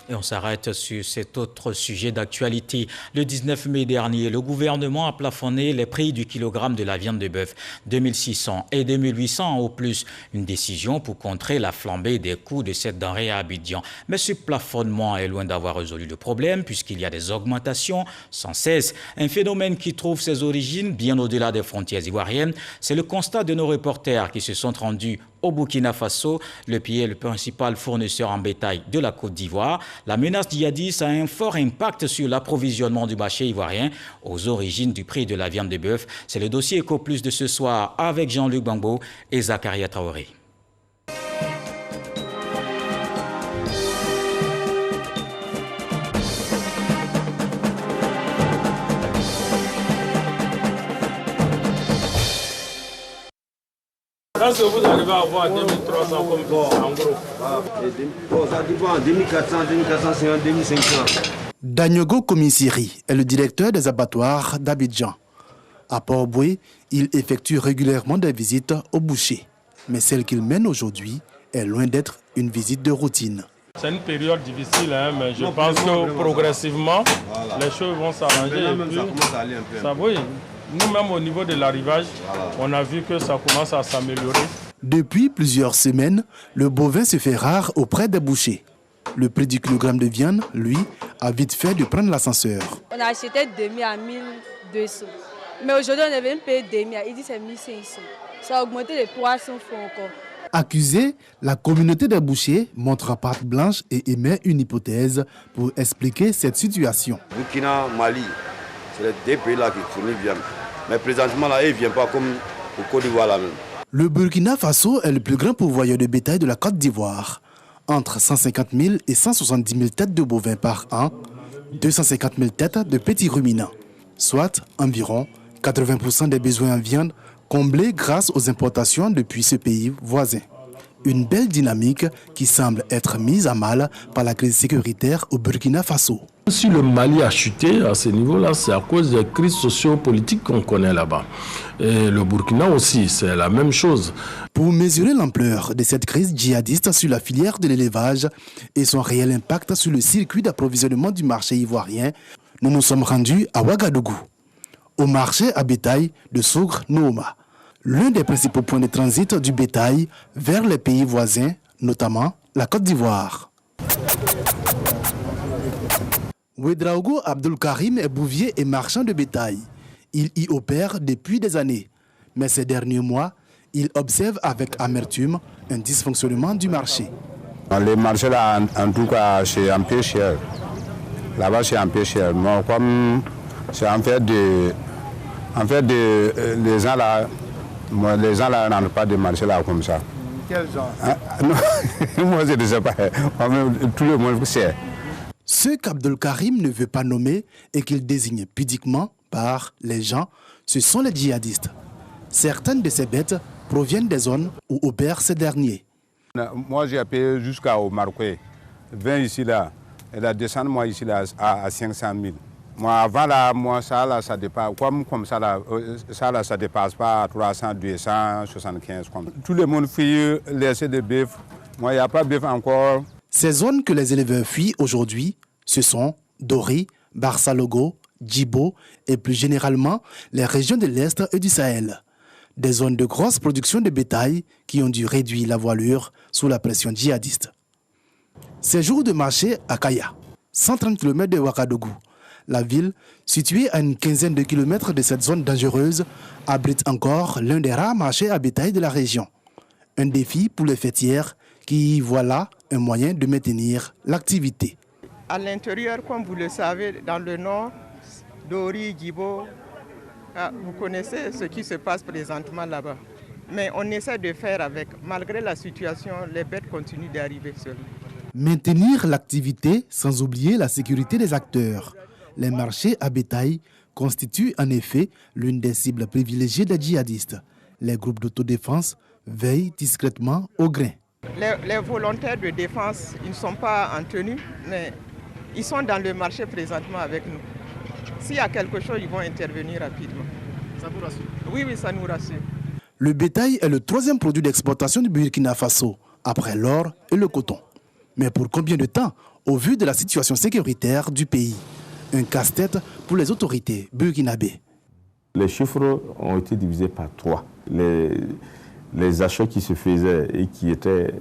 Et on s'arrête sur cet autre sujet d'actualité. Le 19 mai dernier, le gouvernement a plafonné les prix du kilogramme de la viande de bœuf, 2600 et 2800 au plus. Une décision pour contrer la flambée des coûts de cette denrée à Abidjan. Mais ce plafonnement est loin d'avoir résolu le problème puisqu'il y a des augmentations sans cesse. Un phénomène qui trouve ses origines bien au-delà des frontières ivoiriennes. C'est le constat de nos reporters qui se sont rendus au Burkina Faso. Le pays est le principal fournisseur en bétail de la Côte d'Ivoire. La menace djihadiste a un fort impact sur l'approvisionnement du marché ivoirien aux origines du prix de la viande de bœuf. C'est le dossier Eco Plus de ce soir avec Jean-Luc Bangbo et Zakaria Traoré. Est-ce que vous arrivez à avoir 2300 comme en gros? Ça dépend, 2400, 2450, 2500. Danyogo Komisiri est le directeur des abattoirs d'Abidjan. À Port-Boué, il effectue régulièrement des visites au boucher. Mais celle qu'il mène aujourd'hui est loin d'être une visite de routine. C'est une période difficile, hein, mais je pense que progressivement, les choses vont s'arranger. Ça commence à aller un peu. Ça, oui. Nous-mêmes, au niveau de l'arrivage, on a vu que ça commence à s'améliorer. Depuis plusieurs semaines, le bovin se fait rare auprès des bouchers. Le prix du kilogramme de viande, lui, a vite fait de prendre l'ascenseur. On a acheté demi à 1200. Mais aujourd'hui, on est venu payer demi à, il dit c'est 1500. Ça a augmenté de 300 francs encore. Accusé, la communauté des bouchers montre patte blanche et émet une hypothèse pour expliquer cette situation. Burkina, Mali, c'est les deux pays là qui fournissent viande. Mais présentement, là, ils ne viennent pas comme au Côte d'Ivoire là même. Le Burkina Faso est le plus grand pourvoyeur de bétail de la Côte d'Ivoire. Entre 150 000 et 170 000 têtes de bovins par an, 250 000 têtes de petits ruminants, soit environ 80% des besoins en viande comblés grâce aux importations depuis ce pays voisin. Une belle dynamique qui semble être mise à mal par la crise sécuritaire au Burkina Faso. Si le Mali a chuté à ce niveau-là, c'est à cause des crises socio-politiques qu'on connaît là-bas. Et le Burkina aussi, c'est la même chose. Pour mesurer l'ampleur de cette crise djihadiste sur la filière de l'élevage et son réel impact sur le circuit d'approvisionnement du marché ivoirien, nous nous sommes rendus à Ouagadougou, au marché à bétail de Sougre-Nooma, l'un des principaux points de transit du bétail vers les pays voisins, notamment la Côte d'Ivoire. Ouedraogo Abdul Karim est bouvier et marchand de bétail. Il y opère depuis des années. Mais ces derniers mois, il observe avec amertume un dysfonctionnement du marché. Les marchés là, en tout cas, c'est un peu cher. Là-bas, c'est un peu cher. Mais comme c'est en fait les gens là ne rentrent pas de marché là comme ça. Quel genre? Moi, je ne sais pas. Tout le monde sait. Ce qu'Abdul Karim ne veut pas nommer et qu'il désigne pudiquement par les gens, ce sont les djihadistes. Certaines de ces bêtes proviennent des zones où opèrent ces derniers. Moi, j'ai payé jusqu'au Marocain. 20 ici là, et la descente moi ici là à 500 000. Moi avant là, moi ça là, ça dépasse comme ça là, ça dépasse pas 300, 275 comme. Tout le monde fuit laisser des bœufs. Moi, il n'y a pas de bœuf encore. Ces zones que les éleveurs fuient aujourd'hui, ce sont Dori, Barça-Logo, Djibo et plus généralement les régions de l'Est et du Sahel. Des zones de grosse production de bétail qui ont dû réduire la voilure sous la pression djihadiste. Ces jours de marché à Kaya, 130 km de Ouagadougou, la ville, située à une quinzaine de kilomètres de cette zone dangereuse, abrite encore l'un des rares marchés à bétail de la région. Un défi pour les fêtières qui y voient là un moyen de maintenir l'activité. À l'intérieur, comme vous le savez, dans le nord, Dori, Djibo, vous connaissez ce qui se passe présentement là-bas. Mais on essaie de faire avec. Malgré la situation, les bêtes continuent d'arriver seules. Maintenir l'activité sans oublier la sécurité des acteurs. Les marchés à bétail constituent en effet l'une des cibles privilégiées des djihadistes. Les groupes d'autodéfense veillent discrètement au grain. Les volontaires de défense, ils ne sont pas en tenue, mais ils sont dans le marché présentement avec nous. S'il y a quelque chose, ils vont intervenir rapidement. Ça vous rassure? Oui, ça nous rassure. Le bétail est le troisième produit d'exportation du Burkina Faso, après l'or et le coton. Mais pour combien de temps au vu de la situation sécuritaire du pays. Un casse-tête pour les autorités burkinabées. Les chiffres ont été divisés par 3. Les achats qui se faisaient et qui étaient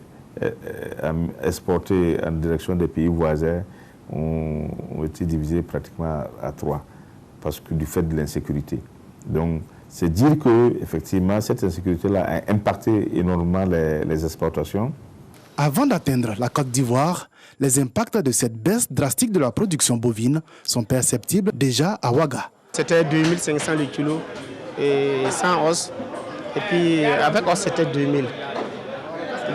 exportés en direction des pays voisins ont été divisés pratiquement à 3, parce que du fait de l'insécurité. Donc, c'est dire que effectivement cette insécurité-là a impacté énormément les exportations. Avant d'atteindre la Côte d'Ivoire, les impacts de cette baisse drastique de la production bovine sont perceptibles déjà à Ouaga. C'était 2500 le kilo et sans os. Et puis avec os, c'était 2000.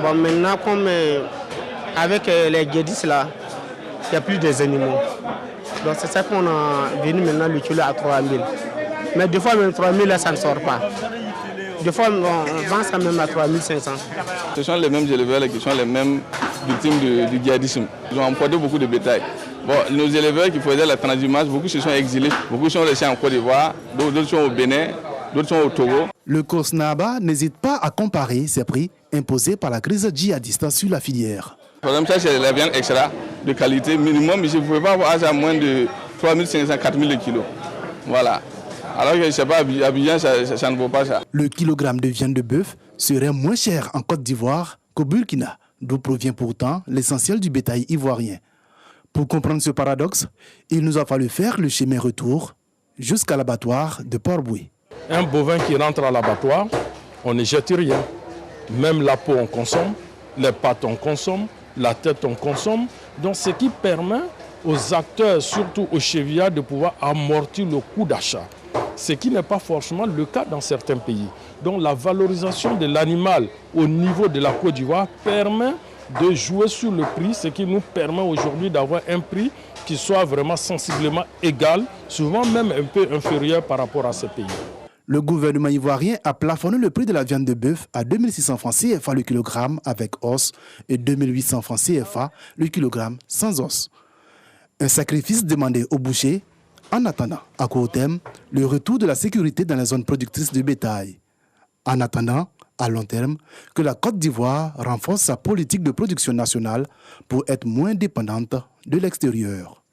Bon, maintenant, comme avec les guédis là, il n'y a plus des animaux. Donc c'est ça qu'on a venu maintenant le kilo à 3000. Mais des fois, même 3000, là, ça ne sort pas. Des fois, on vend ça même à 3500. Ce sont les mêmes éleveurs qui sont les mêmes victimes du djihadisme. Ils ont emporté beaucoup de bétail. Bon, nos éleveurs qui faisaient la transhumance, beaucoup se sont exilés, beaucoup sont restés en Côte d'Ivoire, d'autres sont au Bénin, d'autres sont au Togo. Le COSNABA n'hésite pas à comparer ces prix imposés par la crise djihadiste sur la filière. Par exemple, ça c'est la viande extra de qualité minimum, mais vous ne pouvez pas avoir ça à moins de 3500, 4000 le kilo. Voilà. Alors que je ne sais pas, à Abidjan, ça ne vaut pas ça. Le kilogramme de viande de bœuf serait moins cher en Côte d'Ivoire qu'au Burkina, d'où provient pourtant l'essentiel du bétail ivoirien. Pour comprendre ce paradoxe, il nous a fallu faire le chemin retour jusqu'à l'abattoir de Port-Boué. Un bovin qui rentre à l'abattoir, on ne jette rien. Même la peau on consomme, les pattes on consomme, la tête on consomme. Donc ce qui permet aux acteurs, surtout aux chevillards, de pouvoir amortir le coût d'achat. Ce qui n'est pas forcément le cas dans certains pays. Donc la valorisation de l'animal au niveau de la Côte d'Ivoire permet de jouer sur le prix, ce qui nous permet aujourd'hui d'avoir un prix qui soit vraiment sensiblement égal, souvent même un peu inférieur par rapport à ces pays. Le gouvernement ivoirien a plafonné le prix de la viande de bœuf à 2600 francs CFA le kilogramme avec os et 2800 francs CFA le kilogramme sans os. Un sacrifice demandé aux bouchers en attendant, à court terme, le retour de la sécurité dans les zones productrices de bétail. En attendant, à long terme, que la Côte d'Ivoire renforce sa politique de production nationale pour être moins dépendante de l'extérieur.